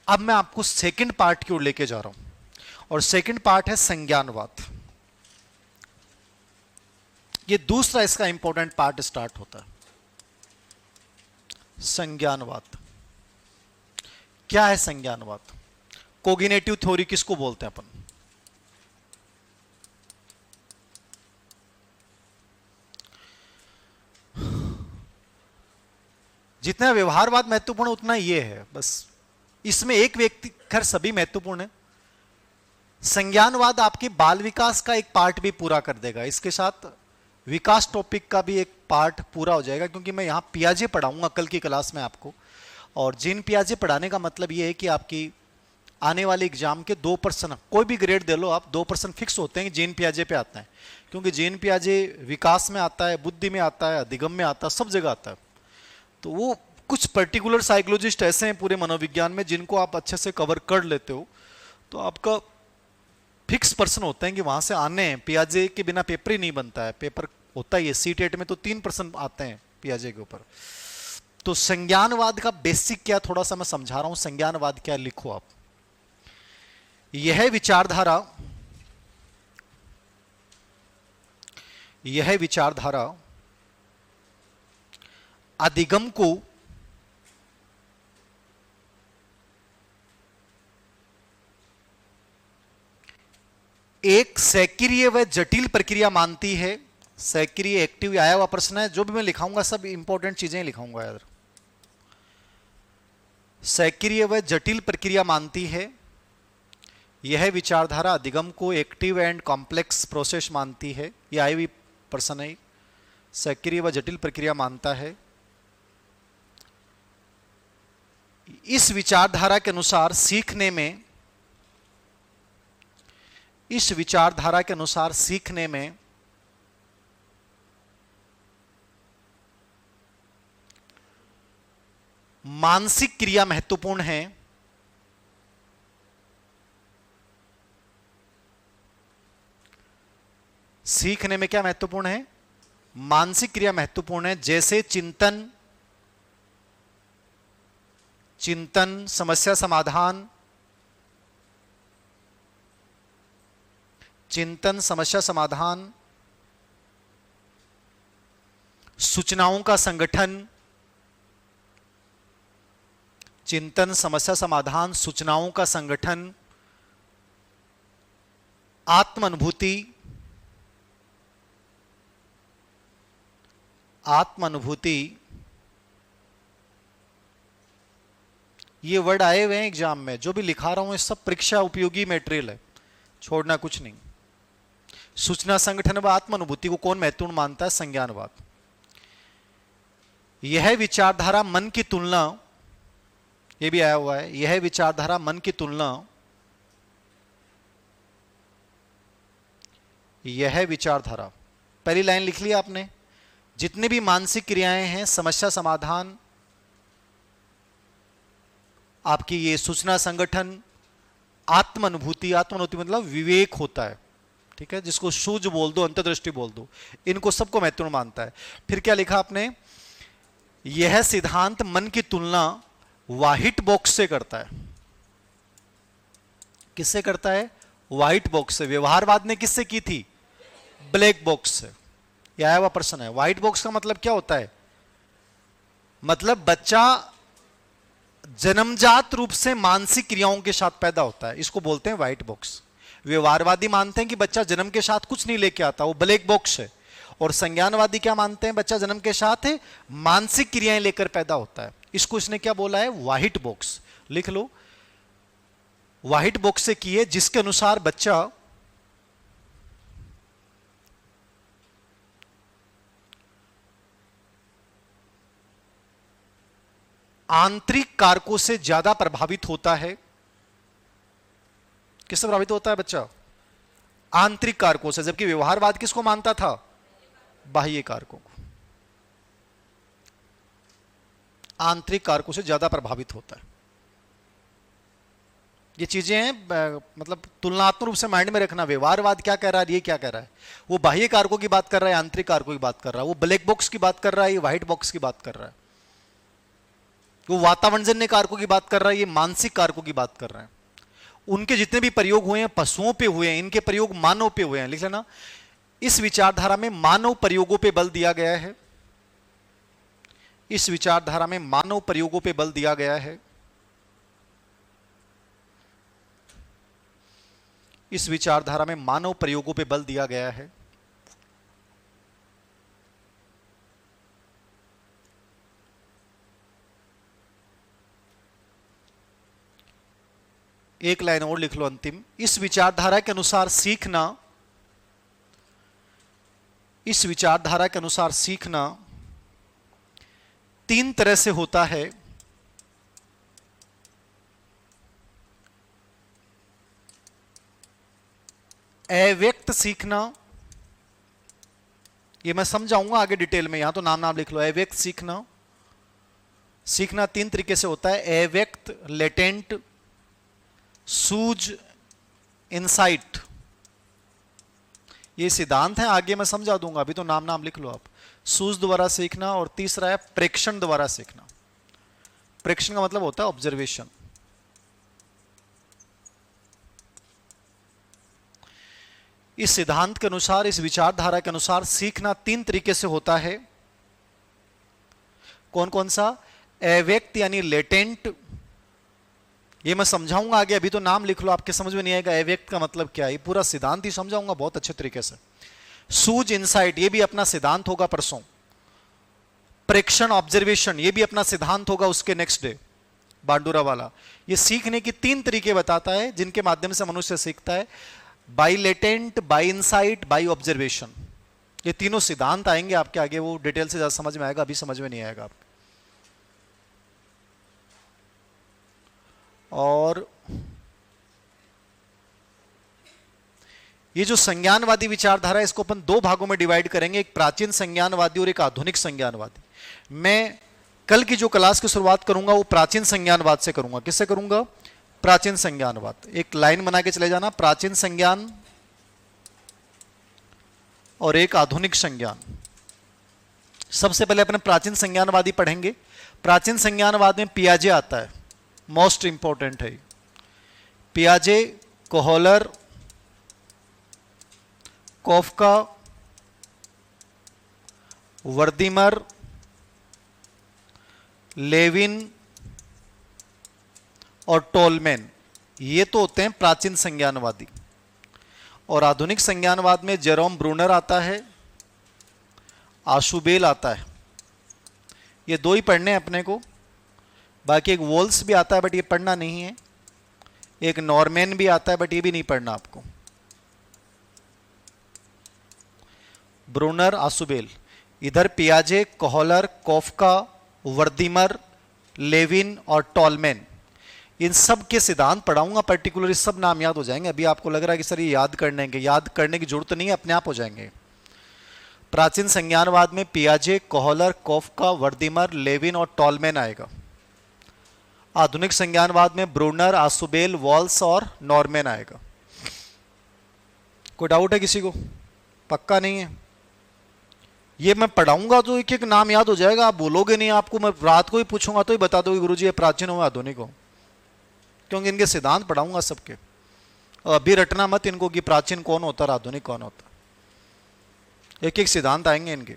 अब मैं आपको सेकंड पार्ट की ओर लेके जा रहा हूं और सेकंड पार्ट है संज्ञानवाद। ये दूसरा इसका इंपॉर्टेंट पार्ट स्टार्ट होता है। संज्ञानवाद क्या है? संज्ञानवाद कोग्निटिव थ्योरी किसको बोलते हैं अपन? जितना व्यवहारवाद महत्वपूर्ण उतना ये है, बस इसमें एक व्यक्ति, खैर सभी महत्वपूर्ण है। संज्ञानवाद आपके बाल विकास का एक पार्ट भी पूरा कर देगा, इसके साथ विकास टॉपिक का भी एक पार्ट पूरा हो जाएगा, क्योंकि मैं यहां पियाजे पढ़ाऊंगा कल की क्लास में आपको। और जीन पियाजे पढ़ाने का मतलब ये है कि आपकी आने वाले एग्जाम के 2% कोई भी ग्रेड दे लो आप, 2% फिक्स होते हैं कि जीन पियाजे पे आता है, क्योंकि जीन पियाजे विकास में आता है, बुद्धि में आता है, अधिगम में आता है, सब जगह आता है। तो वो कुछ पर्टिकुलर साइकोलॉजिस्ट ऐसे हैं पूरे मनोविज्ञान में जिनको आप अच्छे से कवर कर लेते हो, तो आपका फिक्स पर्सन होते हैं कि वहां से आने हैं। पियाजे के बिना पेपर ही नहीं बनता है, पेपर होता ही है। सीटेट में तो 3% आते हैं पियाजे के ऊपर। तो संज्ञानवाद का बेसिक क्या, थोड़ा सा मैं समझा रहा हूं। संज्ञानवाद क्या, लिखो आप। यह विचारधारा अधिगम को एक सक्रिय व जटिल प्रक्रिया मानती है। सक्रिय एक्टिव आया हुआ प्रश्न है, जो भी मैं लिखाऊंगा सब इंपॉर्टेंट चीजें लिखाऊंगा यार। सक्रिय व जटिल प्रक्रिया मानती है। यह विचारधारा अधिगम को एक्टिव एंड कॉम्प्लेक्स प्रोसेस मानती है। यह आई हुई प्रश्न है, सक्रिय व जटिल प्रक्रिया मानता है। इस विचारधारा के अनुसार सीखने में मानसिक क्रिया महत्वपूर्ण है। सीखने में क्या महत्वपूर्ण है? मानसिक क्रिया महत्वपूर्ण है, जैसे चिंतन, समस्या समाधान, सूचनाओं का संगठन, चिंतन, समस्या समाधान, सूचनाओं का संगठन, आत्म अनुभूति। ये वर्ड आए हुए हैं एग्जाम में, जो भी लिखा रहा हूं ये सब परीक्षा उपयोगी मटेरियल है, छोड़ना कुछ नहीं। सूचना संगठन व आत्म अनुभूति को कौन महत्वपूर्ण मानता है? संज्ञानवाद। यह विचारधारा मन की तुलना, ये भी आया हुआ है, यह विचारधारा मन की तुलना, यह विचारधारा, पहली लाइन लिख लिया आपने। जितने भी मानसिक क्रियाएं हैं, समस्या समाधान, आपकी ये सूचना संगठन, आत्म अनुभूति मतलब विवेक होता है, ठीक है, जिसको सूझ बोल दो, अंतर्दृष्टि बोल दो, इनको सबको महत्वपूर्ण मानता है। फिर क्या लिखा आपने? यह सिद्धांत मन की तुलना व्हाइट बॉक्स से करता है। किससे करता है? व्हाइट बॉक्स से। व्यवहारवाद ने किससे की थी? ब्लैक बॉक्स से। यह आया हुआ प्रश्न है। व्हाइट बॉक्स का मतलब क्या होता है? मतलब बच्चा जन्मजात रूप से मानसिक क्रियाओं के साथ पैदा होता है, इसको बोलते हैं व्हाइट बॉक्स। व्यवहारवादी मानते हैं कि बच्चा जन्म के साथ कुछ नहीं लेके आता, वो ब्लैक बॉक्स है। और संज्ञानवादी क्या मानते हैं? बच्चा जन्म के साथ मानसिक क्रियाएं लेकर पैदा होता है। इसको इसने क्या बोला है? White box. लिख लो, व्हाइट बॉक्स से किए, जिसके अनुसार बच्चा आंतरिक कारकों से ज्यादा प्रभावित होता है। किससे प्रभावित होता है बच्चा? आंतरिक कारकों से। जबकि व्यवहारवाद किसको मानता था? बाह्य कारकों को। आंतरिक कारकों से ज्यादा प्रभावित होता है। ये चीजें हैं, मतलब तुलनात्मक रूप से माइंड में रखना। व्यवहारवाद क्या कह रहा है, ये क्या कह रहा है? वो बाह्य कारकों की बात कर रहा है, आंतरिक कारकों की बात कर रहा है। वो ब्लैक बॉक्स की बात कर रहा है, ये व्हाइट बॉक्स की बात कर रहा है। वो वातावरणजन्य कारकों की बात कर रहा है, ये मानसिक कारकों की बात कर रहे हैं। उनके जितने भी प्रयोग हुए हैं पशुओं पे हुए हैं, इनके प्रयोग मानव पे हुए हैं। लिख लेना, इस विचारधारा में मानव प्रयोगों पे बल दिया गया है। इस विचारधारा में मानव प्रयोगों पे बल दिया गया है। इस विचारधारा में मानव प्रयोगों पे बल दिया गया है। एक लाइन और लिख लो अंतिम। इस विचारधारा के अनुसार सीखना, इस विचारधारा के अनुसार सीखना तीन तरह से होता है। अव्यक्त सीखना, ये मैं समझाऊंगा आगे डिटेल में, यहां तो नाम नाम लिख लो। अव्यक्त सीखना, सीखना तीन तरीके से होता है। अव्यक्त, लेटेंट, सूझ, इनसाइट। ये सिद्धांत है, आगे मैं समझा दूंगा, अभी तो नाम नाम लिख लो आप। सूझ द्वारा सीखना, और तीसरा है प्रेक्षण द्वारा सीखना। प्रेक्षण का मतलब होता है ऑब्जर्वेशन। इस सिद्धांत के अनुसार, इस विचारधारा के अनुसार सीखना तीन तरीके से होता है। कौन कौन सा? अव्यक्त यानी लेटेंट, ये मैं समझाऊंगा आगे, अभी तो नाम लिख लो, आपके समझ में नहीं आएगा अव्यक्त का मतलब क्या है। ये पूरा सिद्धांत ही समझाऊंगा बहुत अच्छे तरीके से। सूझ, इनसाइट, ये भी अपना सिद्धांत होगा परसों। प्रेक्षण, ऑब्जर्वेशन, ये भी अपना सिद्धांत होगा उसके नेक्स्ट डे, बांडुरा वाला। ये सीखने की तीन तरीके बताता है जिनके माध्यम से मनुष्य सीखता है। By latent, by insight, by observation. ये तीनों सिद्धांत आएंगे आपके आगे, वो डिटेल से ज्यादा समझ में आएगा, अभी समझ में नहीं आएगा आपको। और ये जो संज्ञानवादी विचारधारा है, इसको अपन दो भागों में डिवाइड करेंगे, एक प्राचीन संज्ञानवादी और एक आधुनिक संज्ञानवादी। मैं कल की जो क्लास की शुरुआत करूंगा वो प्राचीन संज्ञानवाद से करूंगा। किससे करूंगा? प्राचीन संज्ञानवाद। एक लाइन बना के चले जाना, प्राचीन संज्ञान और एक आधुनिक संज्ञान। सबसे पहले अपने प्राचीन संज्ञानवादी पढ़ेंगे। प्राचीन संज्ञानवाद में पियाजे आता है, मोस्ट इंपॉर्टेंट है। पियाजे, कोहलर, कॉफका, वर्दीमर, लेविन और टोलमैन, ये तो होते हैं प्राचीन संज्ञानवादी। और आधुनिक संज्ञानवाद में जेरोम ब्रूनर आता है, आशुबेल आता है। ये दो ही पढ़ने हैं अपने को, बाकी एक वोल्स भी आता है बट ये पढ़ना नहीं है, एक नॉर्मैन भी आता है बट ये भी नहीं पढ़ना आपको। ब्रूनर, आशुबेल, इधर पियाजे, कोहलर, कॉफका, वर्दीमर, लेविन और टोलमैन, इन सब के सिद्धांत पढ़ाऊंगा पर्टिकुलर। सब नाम याद हो जाएंगे। अभी आपको लग रहा है कि सर ये याद करने की जरूरत नहीं है, अपने आप हो जाएंगे। प्राचीन संज्ञानवाद में पियाजे, कोहलर, कॉफका, वर्दीमर, लेविन और टोलमैन आएगा। आधुनिक संज्ञानवाद में ब्रूनर, आशुबेल, वॉल्स और नॉर्मैन आएगा। कोई डाउट है किसी को? पक्का नहीं है? ये मैं पढ़ाऊंगा तो एक एक नाम याद हो जाएगा, आप बोलोगे नहीं। आपको मैं रात को ही पूछूंगा तो ही बता दोगे गुरुजी ये प्राचीन हो आधुनिक हो, क्योंकि इनके सिद्धांत पढ़ाऊंगा सबके। और अभी रटना मत इनको कि प्राचीन कौन होता है, आधुनिक कौन होता है। एक एक सिद्धांत आएंगे इनके।